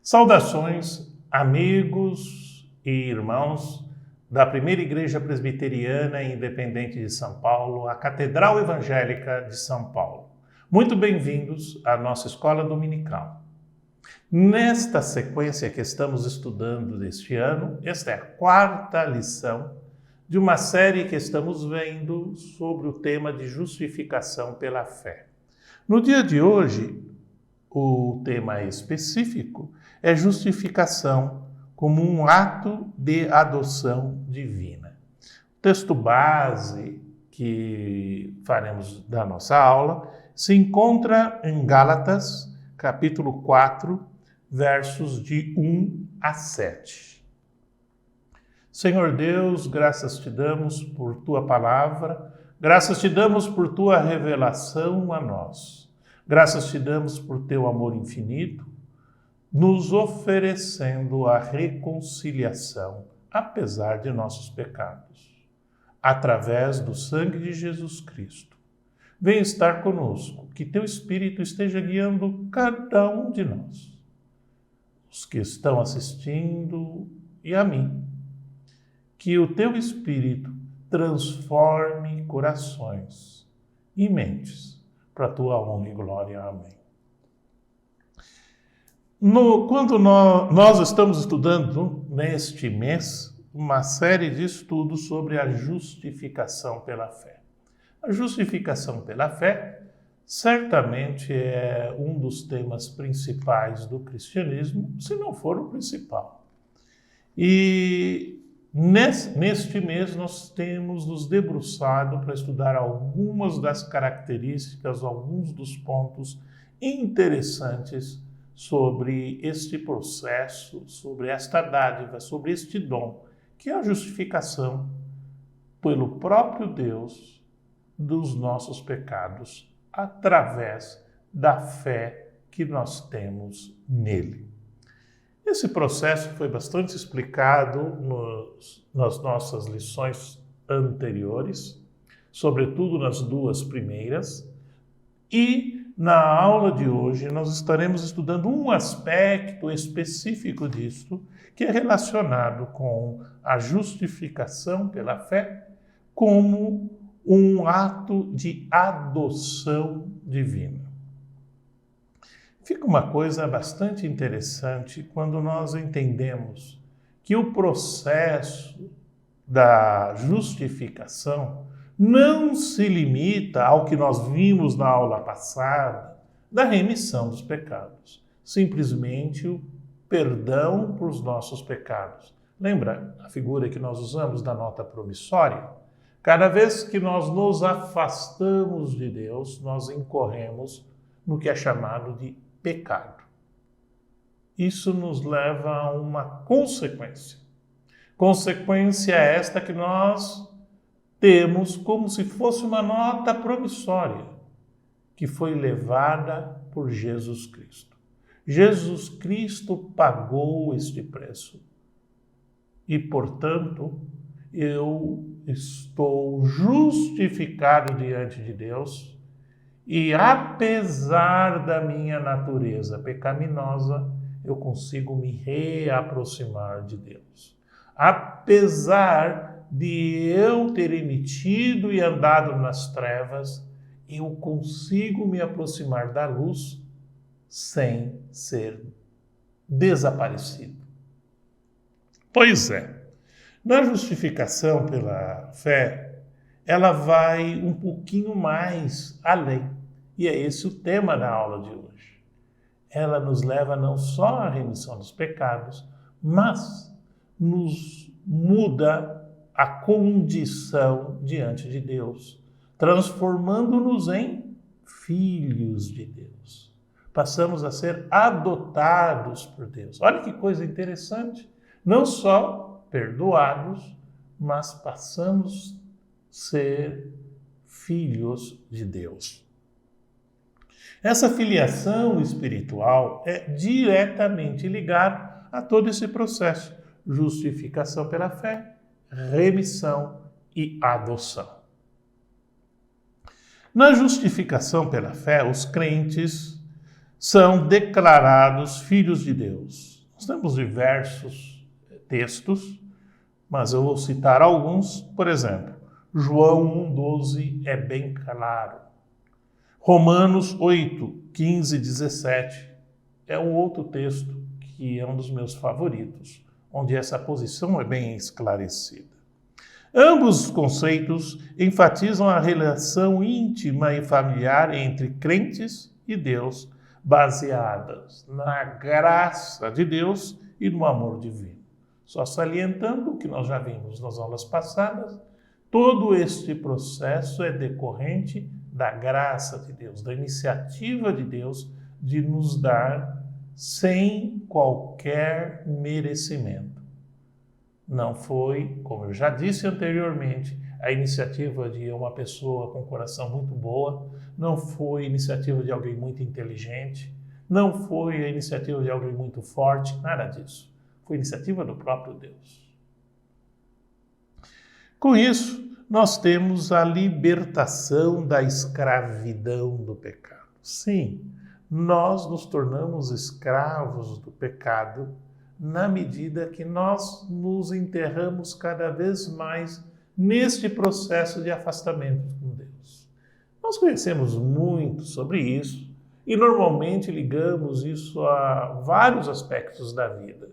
Saudações, amigos e irmãos da Primeira Igreja Presbiteriana Independente de São Paulo, a Catedral Evangélica de São Paulo. Muito bem-vindos à nossa escola dominical. Nesta sequência que estamos estudando deste ano, esta é a quarta lição de uma série que estamos vendo sobre o tema de justificação pela fé. No dia de hoje, o tema específico é justificação como um ato de adoção divina. O texto base que faremos da nossa aula se encontra em Gálatas, capítulo 4, versos de 1 a 7. Senhor Deus, graças te damos por tua palavra, graças te damos por tua revelação a nós. Graças te damos por teu amor infinito, nos oferecendo a reconciliação, apesar de nossos pecados, através do sangue de Jesus Cristo. Vem estar conosco, que teu Espírito esteja guiando cada um de nós, os que estão assistindo e a mim. Que o teu Espírito transforme corações e mentes, para a tua honra e glória. Amém. Quando nós estamos estudando neste mês uma série de estudos sobre a justificação pela fé. A justificação pela fé certamente é um dos temas principais do cristianismo, se não for o principal. E neste mês nós temos nos debruçado para estudar algumas das características, alguns dos pontos interessantes sobre este processo, sobre esta dádiva, sobre este dom, que é a justificação pelo próprio Deus dos nossos pecados, através da fé que nós temos nele. Esse processo foi bastante explicado nas nossas lições anteriores, sobretudo nas duas primeiras, e na aula de hoje nós estaremos estudando um aspecto específico disto, que é relacionado com a justificação pela fé como um ato de adoção divina. Fica uma coisa bastante interessante quando nós entendemos que o processo da justificação não se limita ao que nós vimos na aula passada, da remissão dos pecados. Simplesmente o perdão por os nossos pecados. Lembra a figura que nós usamos da nota promissória? Cada vez que nós nos afastamos de Deus, nós incorremos no que é chamado de pecado. Isso nos leva a uma consequência. Consequência esta que nós temos como se fosse uma nota promissória, que foi levada por Jesus Cristo. Jesus Cristo pagou este preço e, portanto, eu estou justificado diante de Deus. E apesar da minha natureza pecaminosa, eu consigo me reaproximar de Deus. Apesar de eu ter emitido e andado nas trevas, eu consigo me aproximar da luz sem ser desaparecido. Pois é, na justificação pela fé, ela vai um pouquinho mais além. E é esse o tema da aula de hoje. Ela nos leva não só à remissão dos pecados, mas nos muda a condição diante de Deus, transformando-nos em filhos de Deus. Passamos a ser adotados por Deus. Olha que coisa interessante. Não só perdoados, mas passamos a ser filhos de Deus. Essa filiação espiritual é diretamente ligada a todo esse processo: justificação pela fé, remissão e adoção. Na justificação pela fé, os crentes são declarados filhos de Deus. Nós temos diversos textos, mas eu vou citar alguns. Por exemplo, João 1,12 é bem claro. Romanos 8, 15 e 17 é um outro texto que é um dos meus favoritos, onde essa posição é bem esclarecida. Ambos os conceitos enfatizam a relação íntima e familiar entre crentes e Deus, baseadas na graça de Deus e no amor divino. Só salientando o que nós já vimos nas aulas passadas, todo este processo é decorrente da graça de Deus, da iniciativa de Deus de nos dar sem qualquer merecimento. Não foi, como eu já disse anteriormente, a iniciativa de uma pessoa com um coração muito boa, não foi a iniciativa de alguém muito inteligente, não foi a iniciativa de alguém muito forte, nada disso. Foi a iniciativa do próprio Deus. Com isso, nós temos a libertação da escravidão do pecado. Sim, nós nos tornamos escravos do pecado na medida que nós nos enterramos cada vez mais neste processo de afastamento com Deus. Nós conhecemos muito sobre isso e normalmente ligamos isso a vários aspectos da vida.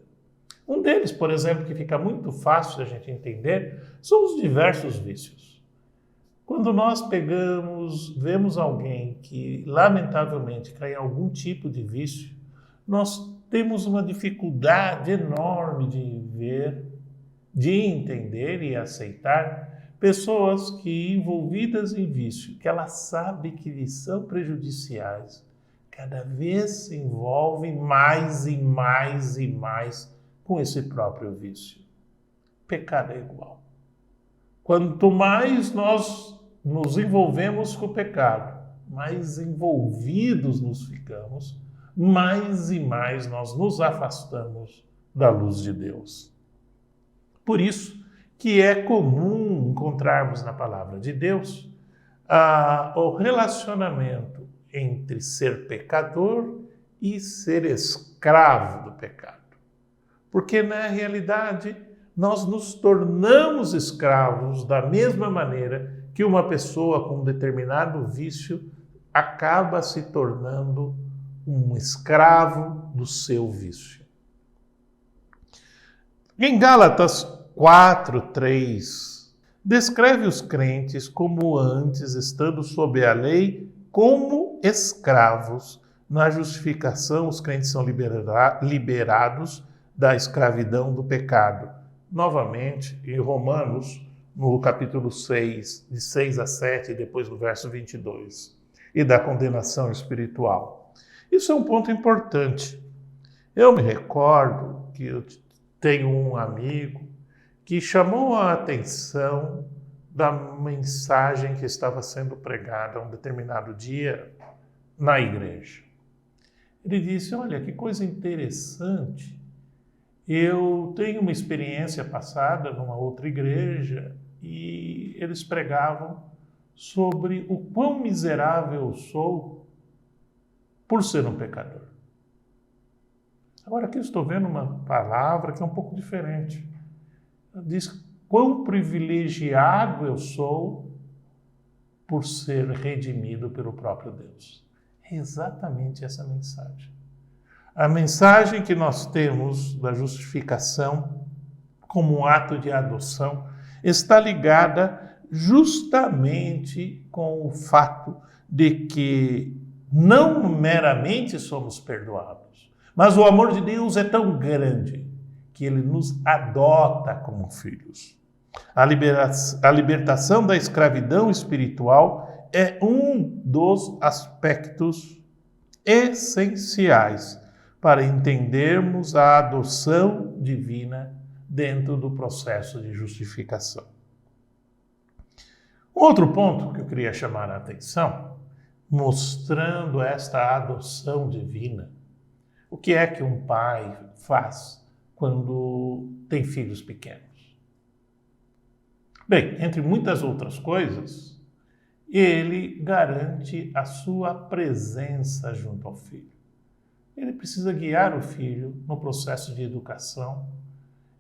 Um deles, por exemplo, que fica muito fácil da gente entender, são os diversos vícios. Quando nós vemos alguém que lamentavelmente cai em algum tipo de vício, nós temos uma dificuldade enorme de ver, de entender e aceitar pessoas que envolvidas em vício, que ela sabe que lhes são prejudiciais, cada vez se envolvem mais e mais e mais com esse próprio vício. Pecado é igual. Quanto mais nós nos envolvemos com o pecado, mais envolvidos nos ficamos, mais e mais nós nos afastamos da luz de Deus. Por isso que é comum encontrarmos na palavra de Deus o relacionamento entre ser pecador e ser escravo do pecado. Porque, na realidade, nós nos tornamos escravos da mesma maneira que uma pessoa com um determinado vício acaba se tornando um escravo do seu vício. Em Gálatas 4:3, descreve os crentes como antes, estando sob a lei, como escravos. Na justificação, os crentes são liberados da escravidão do pecado. Novamente, em Romanos, no capítulo 6, de 6 a 7, e depois no verso 22, e da condenação espiritual. Isso é um ponto importante. Eu me recordo que eu tenho um amigo que chamou a atenção da mensagem que estava sendo pregada um determinado dia na igreja. Ele disse: olha, que coisa interessante. Eu tenho uma experiência passada numa outra igreja e eles pregavam sobre o quão miserável eu sou por ser um pecador. Agora aqui eu estou vendo uma palavra que é um pouco diferente. Diz quão privilegiado eu sou por ser redimido pelo próprio Deus. É exatamente essa mensagem. A mensagem que nós temos da justificação como um ato de adoção está ligada justamente com o fato de que não meramente somos perdoados, mas o amor de Deus é tão grande que ele nos adota como filhos. A libertação da escravidão espiritual é um dos aspectos essenciais para entendermos a adoção divina dentro do processo de justificação. Outro ponto que eu queria chamar a atenção, mostrando esta adoção divina. O que é que um pai faz quando tem filhos pequenos? Bem, entre muitas outras coisas, ele garante a sua presença junto ao filho. Ele precisa guiar o filho no processo de educação.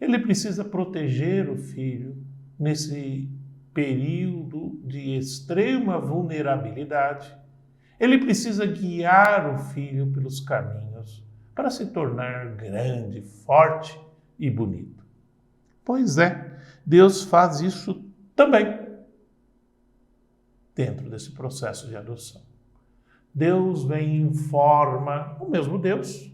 Ele precisa proteger o filho nesse período de extrema vulnerabilidade. Ele precisa guiar o filho pelos caminhos para se tornar grande, forte e bonito. Pois é, Deus faz isso também dentro desse processo de adoção. Deus vem em forma, o mesmo Deus,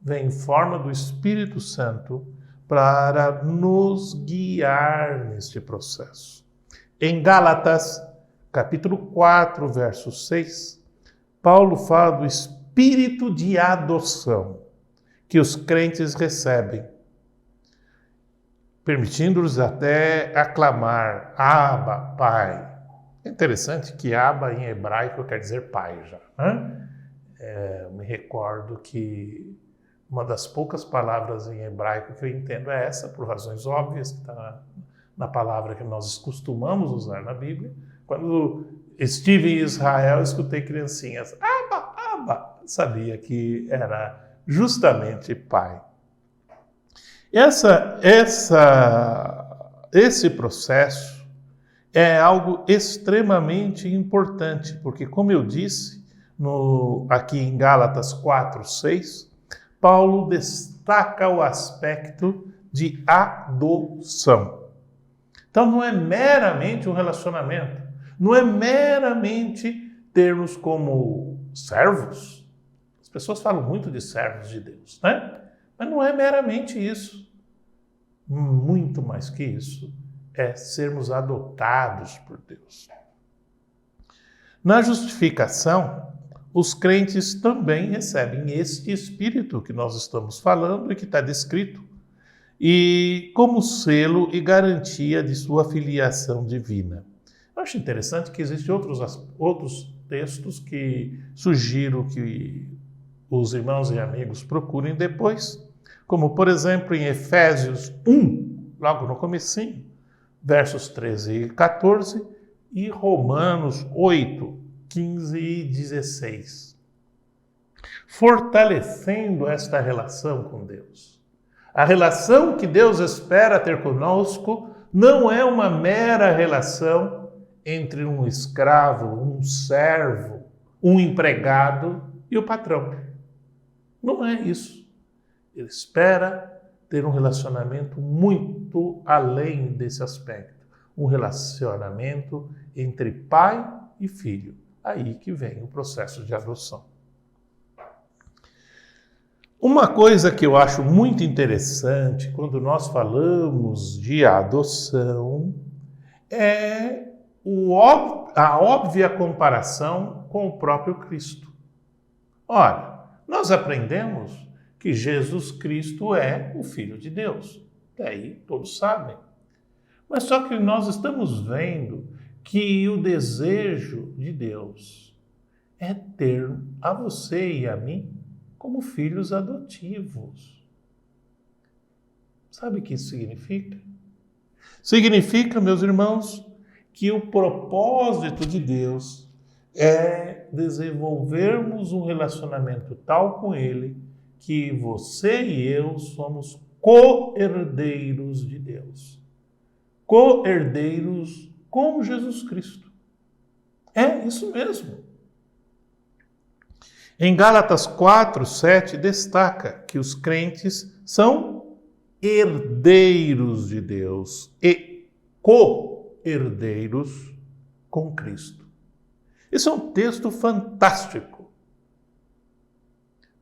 vem em forma do Espírito Santo para nos guiar neste processo. Em Gálatas, capítulo 4, verso 6, Paulo fala do espírito de adoção que os crentes recebem, permitindo-lhes até aclamar Abba, Pai. É interessante que Abba em hebraico quer dizer pai já. Né? Me recordo que uma das poucas palavras em hebraico que eu entendo é essa, por razões óbvias, que está na palavra que nós costumamos usar na Bíblia. Quando estive em Israel, escutei criancinhas, Abba, Abba, sabia que era justamente pai. Esse processo é algo extremamente importante, porque, como eu disse, aqui em Gálatas 4, 6, Paulo destaca o aspecto de adoção. Então, não é meramente um relacionamento, não é meramente termos como servos. As pessoas falam muito de servos de Deus, né? Mas não é meramente isso. Muito mais que isso, é sermos adotados por Deus. Na justificação, os crentes também recebem este Espírito que nós estamos falando e que está descrito, e como selo e garantia de sua filiação divina. Eu acho interessante que existem outros textos que sugiro que os irmãos e amigos procurem depois, como, por exemplo, em Efésios 1, logo no comecinho, versos 13 e 14, e Romanos 8, 15 e 16. Fortalecendo esta relação com Deus. A relação que Deus espera ter conosco não é uma mera relação entre um escravo, um servo, um empregado e o patrão. Não é isso. Ele espera ter um relacionamento muito além desse aspecto. Um relacionamento entre pai e filho. Aí que vem o processo de adoção. Uma coisa que eu acho muito interessante quando nós falamos de adoção é a óbvia comparação com o próprio Cristo. Ora, nós aprendemos que Jesus Cristo é o Filho de Deus. Daí todos sabem. Mas só que nós estamos vendo que o desejo de Deus é ter a você e a mim como filhos adotivos. Sabe o que isso significa? Significa, meus irmãos, que o propósito de Deus é desenvolvermos um relacionamento tal com Ele que você e eu somos co-herdeiros de Deus. Co-herdeiros com Jesus Cristo. É isso mesmo. Em Gálatas 4, 7, destaca que os crentes são herdeiros de Deus e co-herdeiros com Cristo. Esse é um texto fantástico,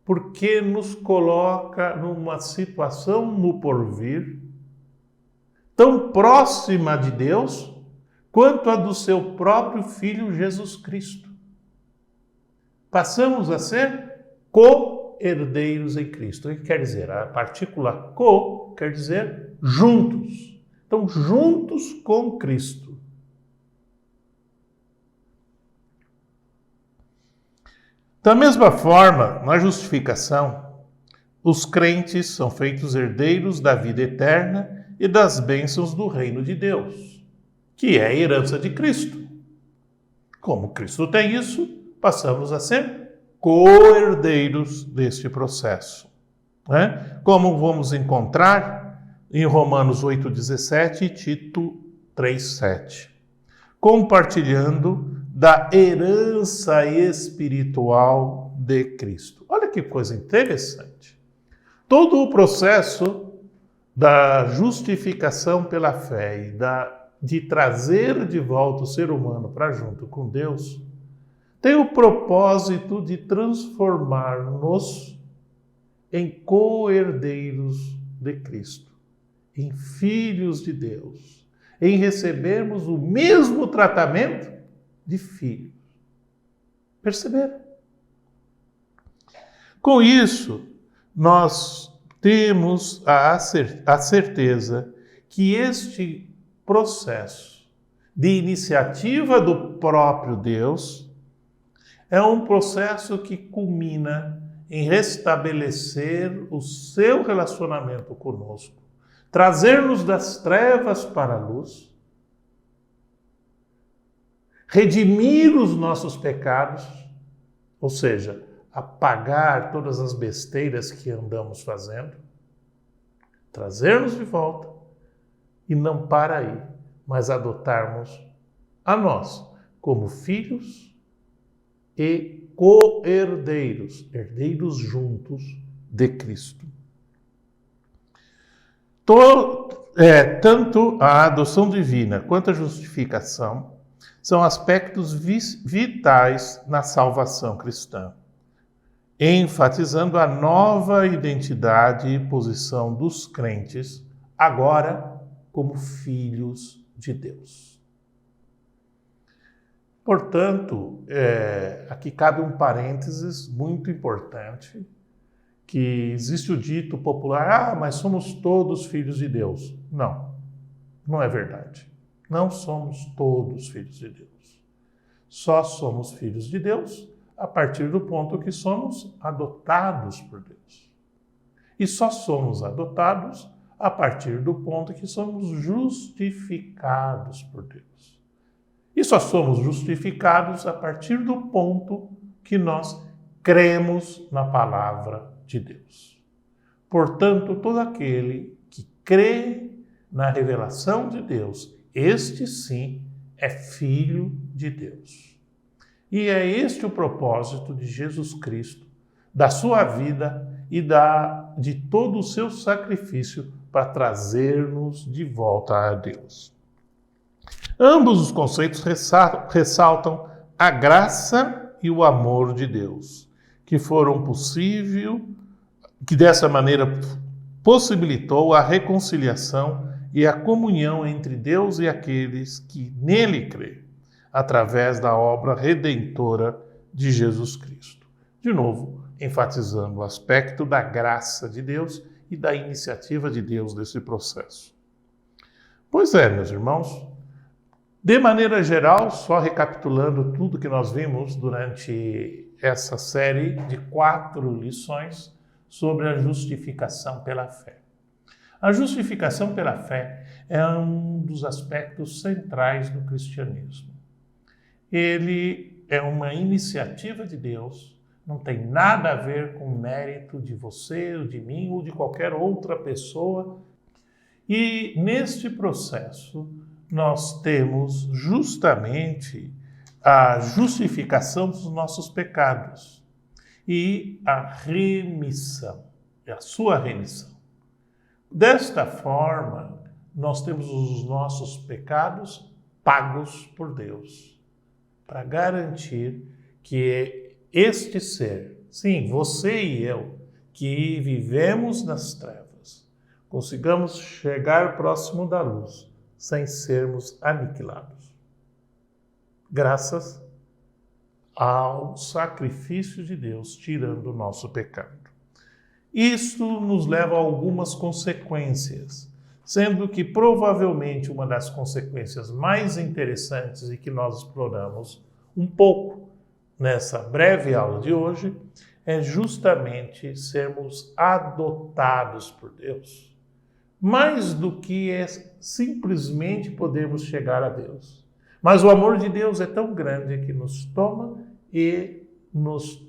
porque nos coloca numa situação no porvir tão próxima de Deus quanto a do seu próprio Filho Jesus Cristo. Passamos a ser co-herdeiros em Cristo. O que quer dizer? A partícula co quer dizer juntos. Então, juntos com Cristo. Da mesma forma, na justificação, os crentes são feitos herdeiros da vida eterna e das bênçãos do reino de Deus, que é a herança de Cristo. Como Cristo tem isso, passamos a ser co-herdeiros deste processo, né? Como vamos encontrar em Romanos 8,17 e Tito 3,7. Compartilhando da herança espiritual de Cristo. Olha que coisa interessante. Todo o processo da justificação pela fé e de trazer de volta o ser humano para junto com Deus tem o propósito de transformar-nos em co-herdeiros de Cristo, em filhos de Deus, em recebermos o mesmo tratamento de filhos. Perceberam? Com isso, nós temos a certeza que este processo de iniciativa do próprio Deus é um processo que culmina em restabelecer o seu relacionamento conosco, trazer-nos das trevas para a luz, redimir os nossos pecados, ou seja, apagar todas as besteiras que andamos fazendo, trazer-nos de volta e não para aí, mas adotarmos a nós como filhos e co-herdeiros, herdeiros juntos de Cristo. Tanto a adoção divina quanto a justificação são aspectos vitais na salvação cristã, enfatizando a nova identidade e posição dos crentes, agora como filhos de Deus. Portanto, aqui cabe um parênteses muito importante, que existe o dito popular, mas somos todos filhos de Deus. Não, não é verdade. Não somos todos filhos de Deus. Só somos filhos de Deus a partir do ponto que somos adotados por Deus. E só somos adotados a partir do ponto que somos justificados por Deus. E só somos justificados a partir do ponto que nós cremos na palavra de Deus. Portanto, todo aquele que crê na revelação de Deus, este sim é filho de Deus. E é este o propósito de Jesus Cristo, da sua vida e de todo o seu sacrifício para trazer-nos de volta a Deus. Ambos os conceitos ressaltam a graça e o amor de Deus, que dessa maneira possibilitou a reconciliação e a comunhão entre Deus e aqueles que nele crêem, através da obra redentora de Jesus Cristo. De novo, enfatizando o aspecto da graça de Deus e da iniciativa de Deus nesse processo. Pois é, meus irmãos, de maneira geral, só recapitulando tudo que nós vimos durante essa série de 4 lições sobre a justificação pela fé. A justificação pela fé é um dos aspectos centrais do cristianismo. Ele é uma iniciativa de Deus, não tem nada a ver com o mérito de você, ou de mim, ou de qualquer outra pessoa. E neste processo, nós temos justamente a justificação dos nossos pecados e a remissão, a sua remissão. Desta forma, nós temos os nossos pecados pagos por Deus, para garantir que este ser, sim, você e eu, que vivemos nas trevas, consigamos chegar próximo da luz, sem sermos aniquilados. Graças ao sacrifício de Deus, tirando o nosso pecado. Isso nos leva a algumas consequências, sendo que provavelmente uma das consequências mais interessantes e que nós exploramos um pouco nessa breve aula de hoje é justamente sermos adotados por Deus. Mais do que é simplesmente podermos chegar a Deus. Mas o amor de Deus é tão grande que nos toma e nos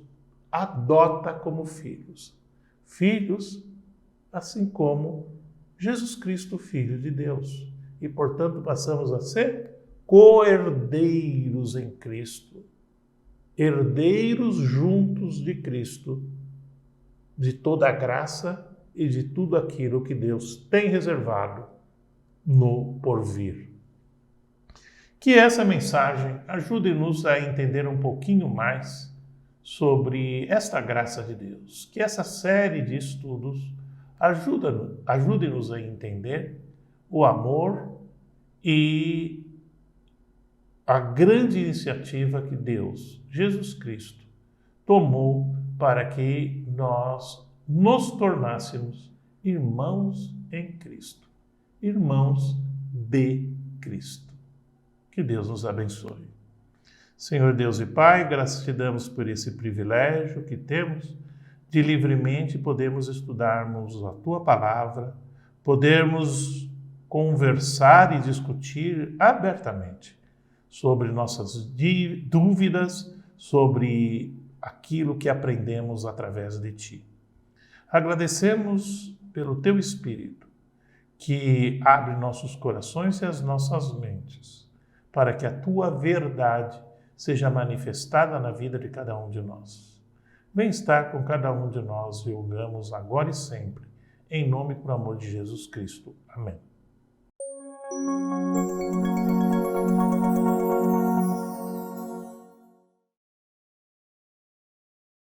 adota como filhos. Filhos, assim como Jesus Cristo, Filho de Deus. E, portanto, passamos a ser co-herdeiros em Cristo. Herdeiros juntos de Cristo, de toda a graça e de tudo aquilo que Deus tem reservado no porvir. Que essa mensagem ajude-nos a entender um pouquinho mais sobre esta graça de Deus. Que essa série de estudos ajude-nos a entender o amor e a grande iniciativa que Deus, Jesus Cristo, tomou para que nós nos tornássemos irmãos em Cristo, irmãos de Cristo. Que Deus nos abençoe. Senhor Deus e Pai, graças te damos por esse privilégio que temos de livremente podermos estudarmos a Tua Palavra, podermos conversar e discutir abertamente sobre nossas dúvidas, sobre aquilo que aprendemos através de Ti. Agradecemos pelo Teu Espírito, que abre nossos corações e as nossas mentes, para que a Tua verdade seja manifestada na vida de cada um de nós. Vem estar com cada um de nós e rogamos agora e sempre, em nome e por amor de Jesus Cristo. Amém.